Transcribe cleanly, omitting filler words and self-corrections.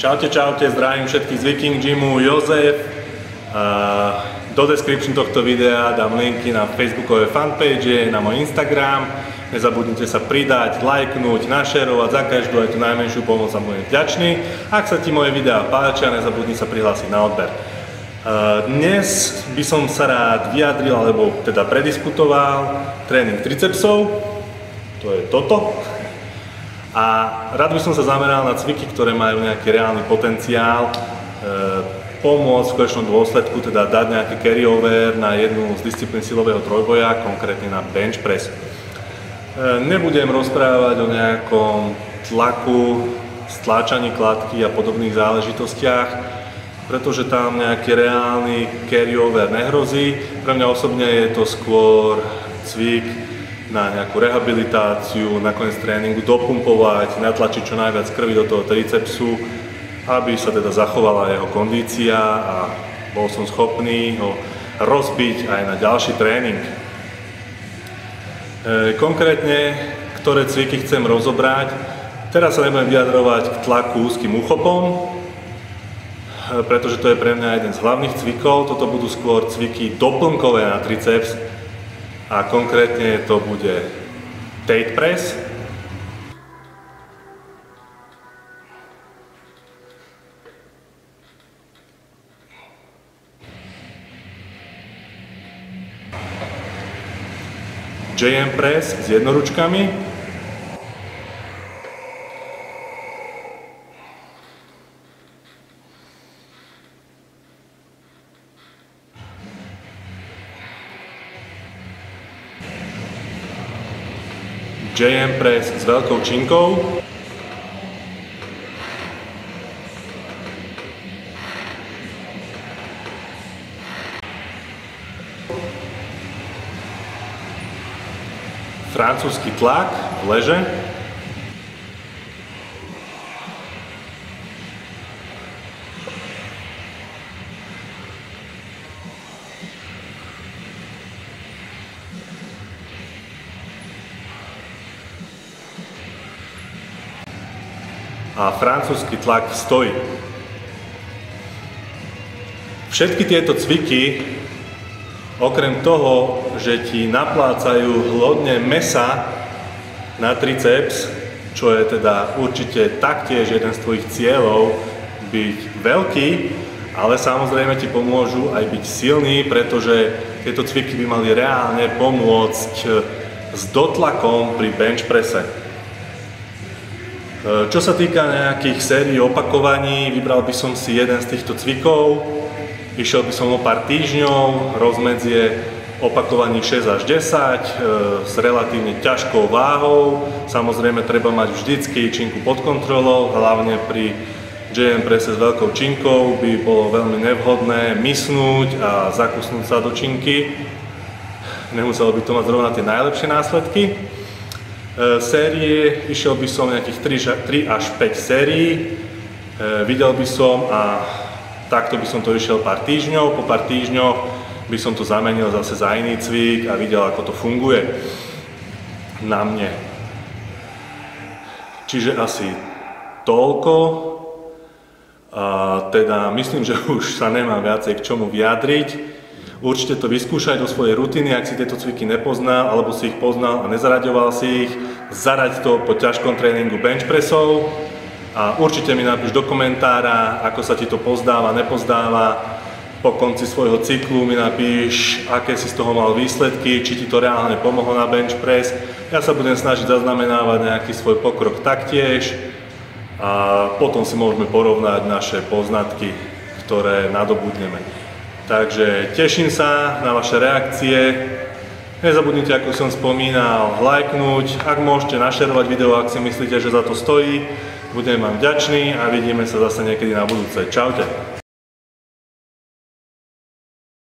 Čaute, čaute, zdravím všetkých z Viking Gymu, Jozef. Do description tohto videa dám linky na facebookové fanpage, na môj Instagram. Nezabudnite sa pridať, lajknúť, našerovať, za každú aj tú najmenšiu pomoc a budem vďačný. Ak sa ti moje videá páčia, nezabudni sa prihlásiť na odber. Dnes by som sa rád vyjadril, alebo teda prediskutoval tréning tricepsov, to je toto. A rád by som sa zameral na cviky, ktoré majú nejaký reálny potenciál pomôcť v konečnom dôsledku, teda dať nejaký carryover na jednu z disciplín silového trojboja, konkrétne na bench press. Nebudem rozprávať o nejakom tlaku, stláčaní kladky a podobných záležitostiach, pretože tam nejaký reálny carryover nehrozí. Pre mňa osobne je to skôr cvik na nejakú rehabilitáciu, na koniec tréningu dopumpovať, natlačiť čo najviac krvi do toho tricepsu, aby sa teda zachovala jeho kondícia a bol som schopný ho rozbiť aj na ďalší tréning. Konkrétne, ktoré cviky chcem rozobrať, teraz sa nebudem vyjadrovať k tlaku úzkým uchopom, pretože to je pre mňa jeden z hlavných cvikov. Toto budú skôr cviky doplnkové na triceps, a konkrétne to bude Tate press, JM press s jednoručkami, JM press s veľkou činkou, francúzsky tlak v leže, a francúzsky tlak stojí. Všetky tieto cviky, okrem toho, že ti naplácajú hlodne mäsa na triceps, čo je teda určite taktiež jeden z tvojich cieľov byť veľký, ale samozrejme ti pomôžu aj byť silný, pretože tieto cviky by mali reálne pomôcť s dotlakom pri bench presse. Čo sa týka nejakých sérií opakovaní, vybral by som si jeden z týchto cvikov, išiel by som o pár týždňov, rozmedzie opakovaní 6 až 10 s relatívne ťažkou váhou. Samozrejme treba mať vždycky činku pod kontrolou, hlavne pri JM presse s veľkou činkou by bolo veľmi nevhodné mysnúť a zakusnúť sa do činky. Nemuselo by to mať zrovna tie najlepšie následky. Série, išiel by som nejakých 3 až 5 sérií, videl by som a takto by som to išiel pár týždňov, po pár týždňoch by som to zamenil zase za iný cvik a videl, ako to funguje na mne. Čiže asi toľko, teda myslím, že už sa nemám viacej k čomu vyjadriť. Určite to vyskúšaj do svojej rutiny, ak si tieto cviky nepoznal, alebo si ich poznal a nezaraďoval si ich, zaraď to po ťažkom tréningu bench pressov a určite mi napíš do komentára, ako sa ti to pozdáva, nepozdáva. Po konci svojho cyklu mi napíš, aké si z toho mal výsledky, či ti to reálne pomohlo na bench press. Ja sa budem snažiť zaznamenávať nejaký svoj pokrok taktiež a potom si môžeme porovnať naše poznatky, ktoré nadobudneme. Takže teším sa na vaše reakcie. Nezabudnite, ako som spomínal, lajknúť. Ak môžete našerovať video, ak si myslíte, že za to stojí, budem vám vďačný a vidíme sa zase niekedy na budúce. Čaute.